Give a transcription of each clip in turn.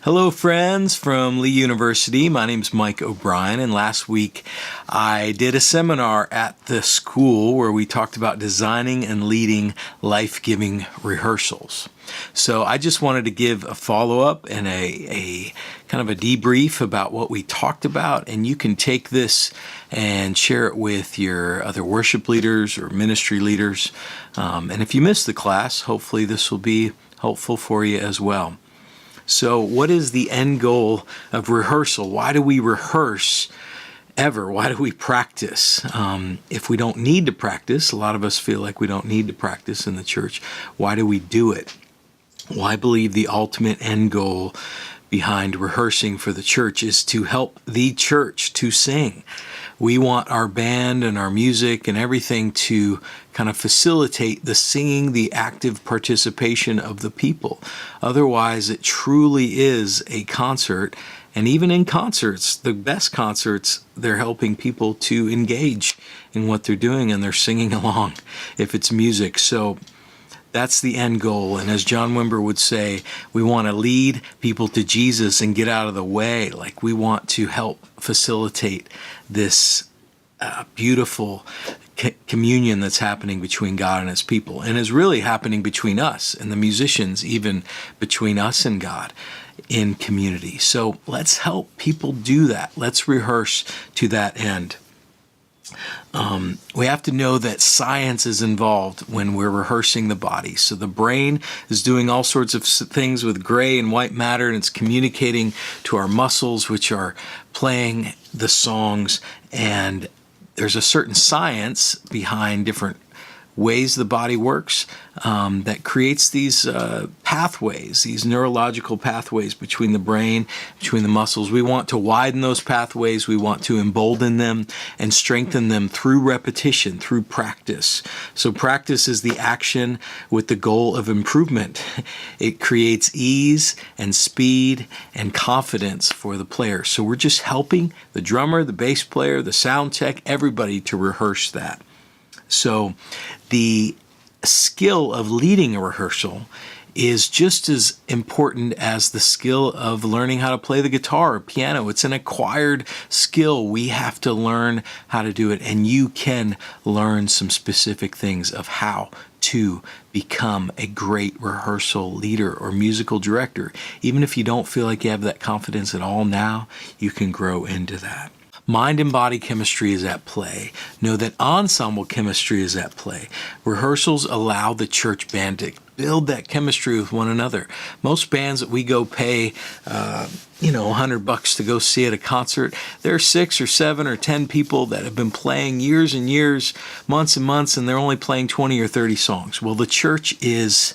Hello, friends from Lee University. My name is Mike O'Brien, and last week I did a seminar at the school where we talked about designing and leading life-giving rehearsals. So I just wanted to give a follow-up and a kind of a debrief about what we talked about, and you can take this and share it with your other worship leaders or ministry leaders. And if you missed the class, hopefully this will be helpful for you as well. So what is the end goal of rehearsal? Why do we rehearse ever? Why do we practice? If we don't need to practice, a lot of us feel like we don't need to practice in the church. Why do we do it? Well, I believe the ultimate end goal behind rehearsing for the church is to help the church to sing. We want our band and our music and everything to kind of facilitate the singing, the active participation of the people. Otherwise, it truly is a concert. And even in concerts, the best concerts, they're helping people to engage in what they're doing and they're singing along if it's music. So that's the end goal. And as John Wimber would say, we want to lead people to Jesus and get out of the way. Like we want to help facilitate this beautiful communion that's happening between God and his people, and is really happening between us and the musicians, even between us and God in community. So let's help people do that. Let's rehearse to that end. We have to know that science is involved when we're rehearsing the body. So the brain is doing all sorts of things with gray and white matter, and it's communicating to our muscles, which are playing the songs. And there's a certain science behind different ways the body works that creates these pathways, these neurological pathways between the brain, between the muscles. We want to widen those pathways. We want to embolden them and strengthen them through repetition, through practice. So practice is the action with the goal of improvement. It creates ease and speed and confidence for the player. So we're just helping the drummer, the bass player, the sound tech, everybody to rehearse that. So the skill of leading a rehearsal is just as important as the skill of learning how to play the guitar or piano. It's an acquired skill. We have to learn how to do it, and you can learn some specific things of how to become a great rehearsal leader or musical director. Even if you don't feel like you have that confidence at all now, you can grow into that. Mind and body chemistry is at play. Know that ensemble chemistry is at play. Rehearsals allow the church band to build that chemistry with one another. Most bands that we go pay, $100 to go see at a concert, there are 6 or 7 or 10 people that have been playing years and years, months and months, and they're only playing 20 or 30 songs. Well, the church is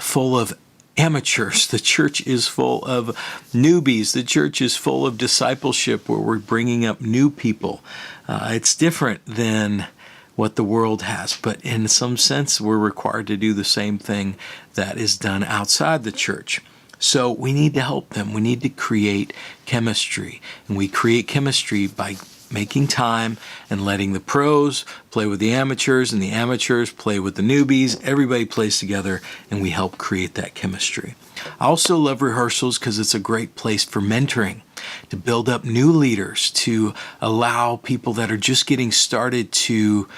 full of amateurs. The church is full of newbies. The church is full of discipleship where we're bringing up new people. It's different than what the world has, but in some sense we're required to do the same thing that is done outside the church. So we need to help them. We need to create chemistry, and we create chemistry by making time and letting the pros play with the amateurs and the amateurs play with the newbies. Everybody plays together and we help create that chemistry. I also love rehearsals because it's a great place for mentoring, to build up new leaders, to allow people that are just getting started to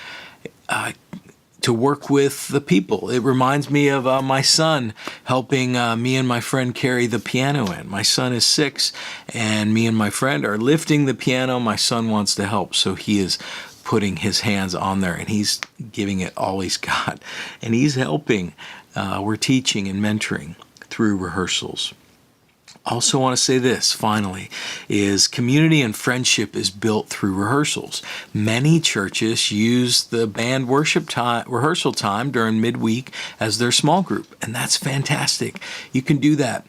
work with the people. It reminds me of my son helping me and my friend carry the piano in. My son is 6, and me and my friend are lifting the piano. My son wants to help, so he is putting his hands on there, and he's giving it all he's got, and he's helping. We're teaching and mentoring through rehearsals. Also want to say this, finally, is community and friendship is built through rehearsals. Many churches use the band rehearsal time during midweek as their small group, and that's fantastic. You can do that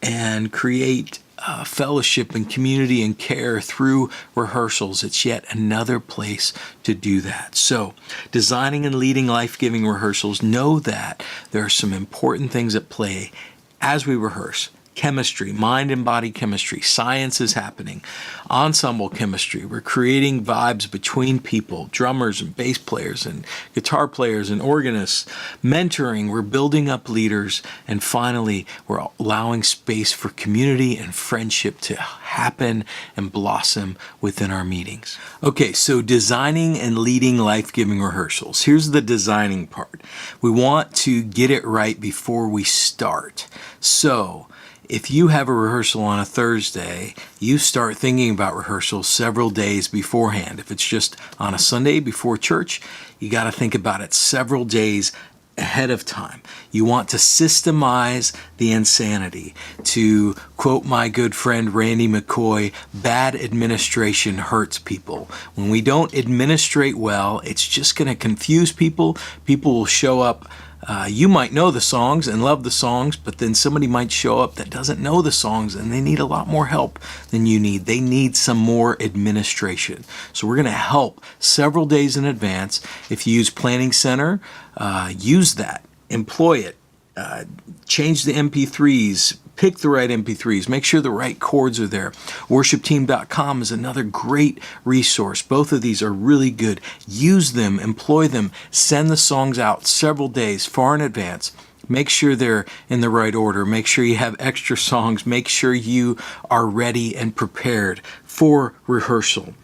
and create fellowship and community and care through rehearsals. It's yet another place to do that. So, designing and leading life-giving rehearsals, know that there are some important things at play as we rehearse. chemistry, mind and body chemistry. Science is happening. Ensemble chemistry. We're creating vibes between people, drummers and bass players and guitar players and organists. Mentoring. We're building up leaders. And finally, we're allowing space for community and friendship to happen and blossom within our meetings. Okay, so designing and leading life-giving rehearsals. Here's the designing part. We want to get it right before we start. So, if you have a rehearsal on a Thursday, you start thinking about rehearsals several days beforehand. If it's just on a Sunday before church, you got to think about it several days ahead of time. You want to systemize the insanity. To quote my good friend Randy McCoy, bad administration hurts people. When we don't administrate well, it's just going to confuse people. People will show up. You might know the songs and love the songs, but then somebody might show up that doesn't know the songs and they need a lot more help than you need. They need some more administration. So we're going to help several days in advance. If you use Planning Center, use that. Employ it. Change the MP3s. Pick the right MP3s. Make sure the right chords are there. Worshipteam.com is another great resource. Both of these are really good. Use them, employ them, send the songs out several days far in advance. Make sure they're in the right order. Make sure you have extra songs. Make sure you are ready and prepared for rehearsal.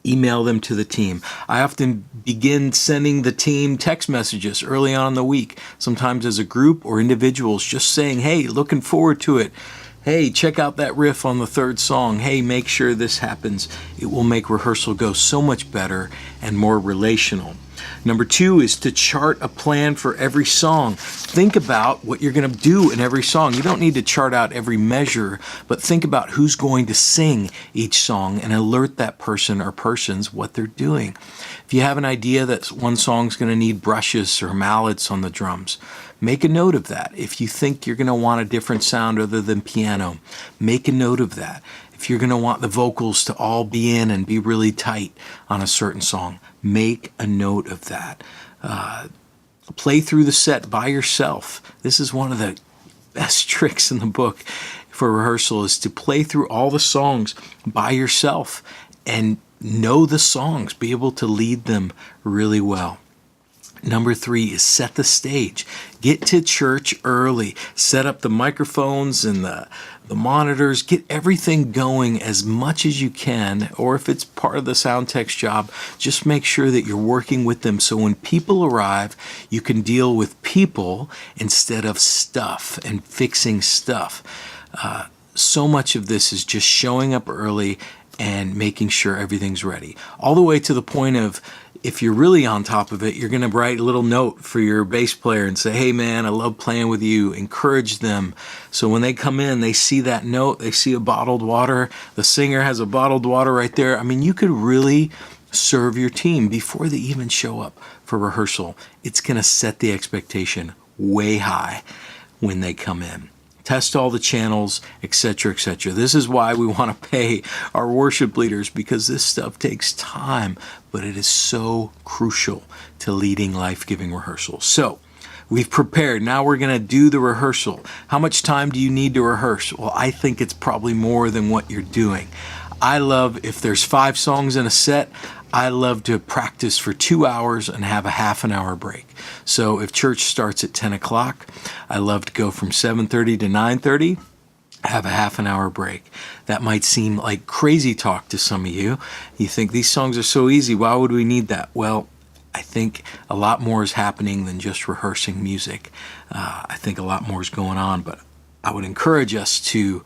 Email them to the team. I often begin sending the team text messages early on in the week, sometimes as a group or individuals, just saying, hey, looking forward to it. Hey, check out that riff on the third song. Hey, make sure this happens. It will make rehearsal go so much better and more relational. Number 2 is to chart a plan for every song. Think about what you're going to do in every song. You don't need to chart out every measure, but think about who's going to sing each song and alert that person or persons what they're doing. If you have an idea that one song's going to need brushes or mallets on the drums, make a note of that. If you think you're going to want a different sound other than piano, make a note of that. If you're going to want the vocals to all be in and be really tight on a certain song, make a note of that. Play through the set by yourself. This is one of the best tricks in the book for rehearsal, is to play through all the songs by yourself and know the songs, be able to lead them really well. Number 3 is set the stage. Get to church early. Set up the microphones and the monitors. Get everything going as much as you can. Or if it's part of the sound tech's job, just make sure that you're working with them so when people arrive, you can deal with people instead of stuff and fixing stuff. So much of this is just showing up early and making sure everything's ready. All the way to the point of, if you're really on top of it, you're going to write a little note for your bass player and say, hey man, I love playing with you. Encourage them. So when they come in, they see that note, they see a bottled water. The singer has a bottled water right there. I mean, you could really serve your team before they even show up for rehearsal. It's going to set the expectation way high when they come in. Test all the channels, etc., etc. This is why we want to pay our worship leaders, because this stuff takes time, but it is so crucial to leading life-giving rehearsals. So, we've prepared. Now we're going to do the rehearsal. How much time do you need to rehearse? Well, I think it's probably more than what you're doing. I love, if there's 5 songs in a set, I love to practice for 2 hours and have a half an hour break. So if church starts at 10 o'clock, I love to go from 7:30 to 9:30, have a half an hour break. That might seem like crazy talk to some of you. You think these songs are so easy, why would we need that? Well, I think a lot more is happening than just rehearsing music. I think a lot more is going on, but I would encourage us to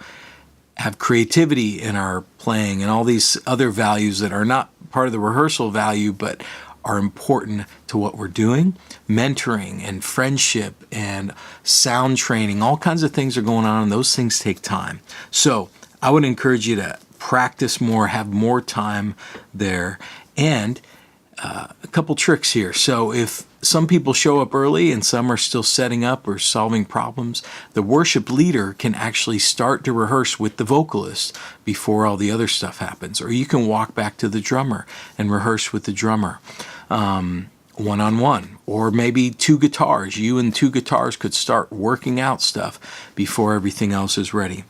have creativity in our playing and all these other values that are not part of the rehearsal value, but are important to what we're doing. Mentoring and friendship and sound training, all kinds of things are going on, and those things take time. So I would encourage you to practice more, have more time there, and a couple tricks here. So if some people show up early and some are still setting up or solving problems, the worship leader can actually start to rehearse with the vocalist before all the other stuff happens. Or you can walk back to the drummer and rehearse with the drummer. one-on-one, or maybe two guitars. You and two guitars could start working out stuff before everything else is ready.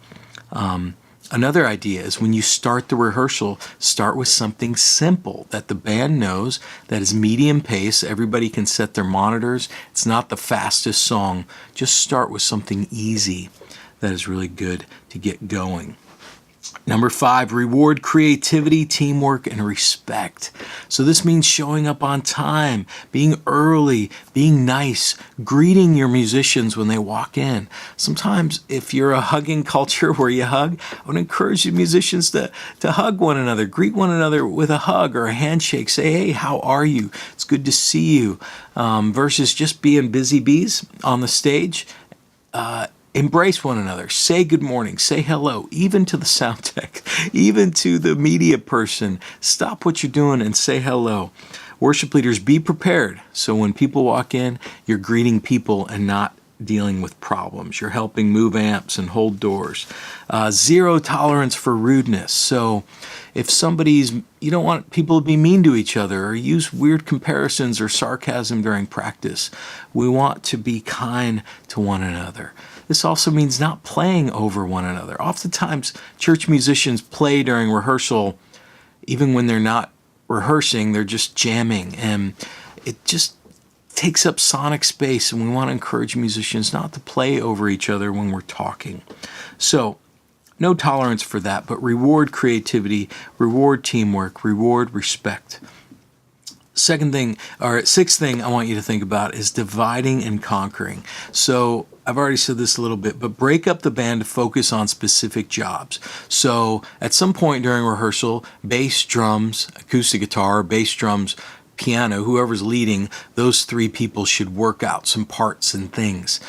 Another idea is when you start the rehearsal, start with something simple that the band knows, that is medium pace. Everybody can set their monitors. It's not the fastest song. Just start with something easy that is really good to get going. Number 5, reward creativity, teamwork, and respect. So this means showing up on time, being early, being nice, greeting your musicians when they walk in. Sometimes if you're a hugging culture where you hug, I would encourage the musicians to hug one another, greet one another with a hug or a handshake. Say, hey, how are you? It's good to see you. Versus just being busy bees on the stage. Embrace one another. Say good morning. Say hello, even to the sound tech, even to the media person. Stop what you're doing and say hello. Worship leaders, be prepared. So when people walk in, you're greeting people and not dealing with problems. You're helping move amps and hold doors. Zero tolerance for rudeness. So if you don't want people to be mean to each other or use weird comparisons or sarcasm during practice. We want to be kind to one another. This also means not playing over one another. Oftentimes, church musicians play during rehearsal, even when they're not rehearsing, they're just jamming. And it just takes up sonic space, and we want to encourage musicians not to play over each other when we're talking. So, no tolerance for that, but reward creativity, reward teamwork, reward respect. Sixth thing I want you to think about is dividing and conquering. So I've already said this a little bit, but break up the band to focus on specific jobs. So at some point during rehearsal, bass, drums, acoustic guitar, bass, drums, piano, whoever's leading, those 3 people should work out some parts and things.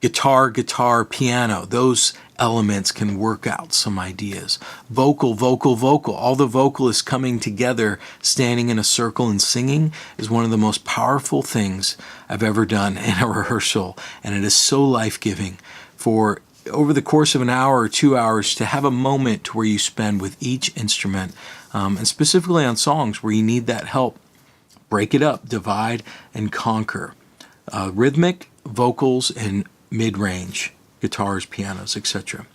Guitar, piano, those elements can work out some ideas. Vocal. All the vocalists coming together, standing in a circle and singing is one of the most powerful things I've ever done in a rehearsal. And it is so life-giving for over the course of an hour or 2 hours to have a moment where you spend with each instrument, and specifically on songs where you need that help. Break it up, divide and conquer. Rhythmic, vocals, and mid-range, guitars, pianos, etc.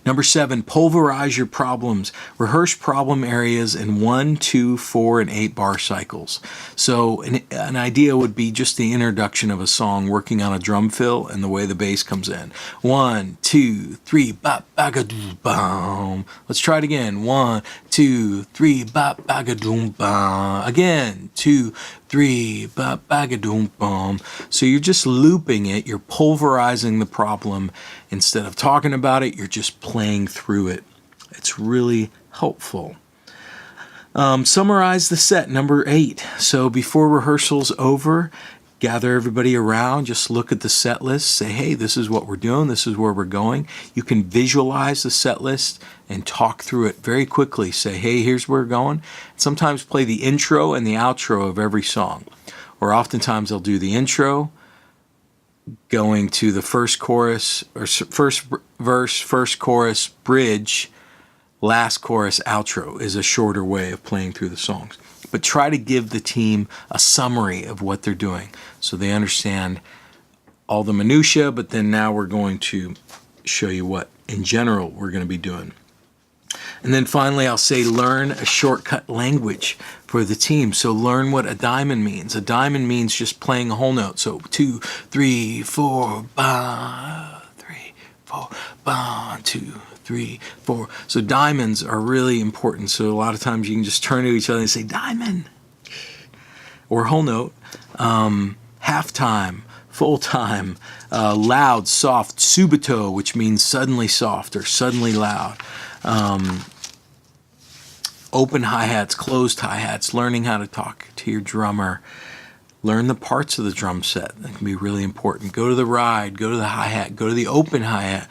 Number 7, pulverize your problems. Rehearse problem areas in 1, 2, 4, and 8 bar cycles. So an idea would be just the introduction of a song, working on a drum fill and the way the bass comes in. 1, 2, 3, bop, baga-doo, bam. Let's try it again. 1, 2, 3, bop, baga-doom, bam. Again, 2, 3, bop, baga-doom, bam. So you're just looping it. You're pulverizing the problem. Instead of talking about it, you're just playing through it. It's really helpful. Summarize the set, number 8. So before rehearsal's over, gather everybody around, just look at the set list, say, hey, this is what we're doing, this is where we're going. You can visualize the set list and talk through it very quickly. Say, hey, here's where we're going. Sometimes play the intro and the outro of every song. Or oftentimes I'll do the intro, going to the first chorus, or first verse, first chorus, bridge, last chorus, outro is a shorter way of playing through the songs. But try to give the team a summary of what they're doing so they understand all the minutia, but then now we're going to show you what, in general, we're going to be doing. And then finally, I'll say learn a shortcut language for the team. So learn what a diamond means. A diamond means just playing a whole note. So 2, 3, 4, ba, 3, 4, ba, 2, 3, 4. So diamonds are really important. So a lot of times you can just turn to each other and say diamond or whole note. Halftime, full time, loud, soft, subito, which means suddenly soft or suddenly loud. Open hi-hats, closed hi-hats, learning how to talk to your drummer. Learn the parts of the drum set. That can be really important. Go to the ride, go to the hi-hat, go to the open hi-hat.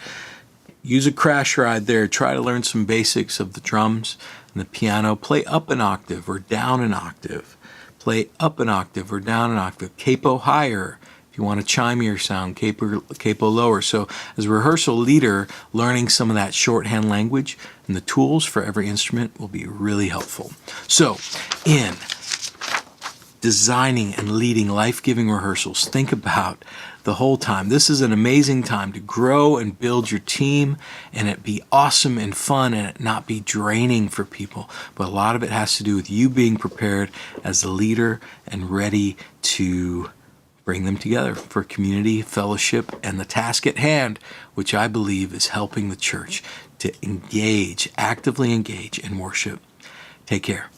Use a crash ride there. Try to learn some basics of the drums and the piano. Play up an octave or down an octave. Play up an octave or down an octave. Capo higher. You want a chimier sound, capo lower. So as a rehearsal leader, learning some of that shorthand language and the tools for every instrument will be really helpful. So in designing and leading life-giving rehearsals, think about the whole time. This is an amazing time to grow and build your team, and it be awesome and fun and it not be draining for people. But a lot of it has to do with you being prepared as the leader and ready to bring them together for community, fellowship, and the task at hand, which I believe is helping the church to actively engage in worship. Take care.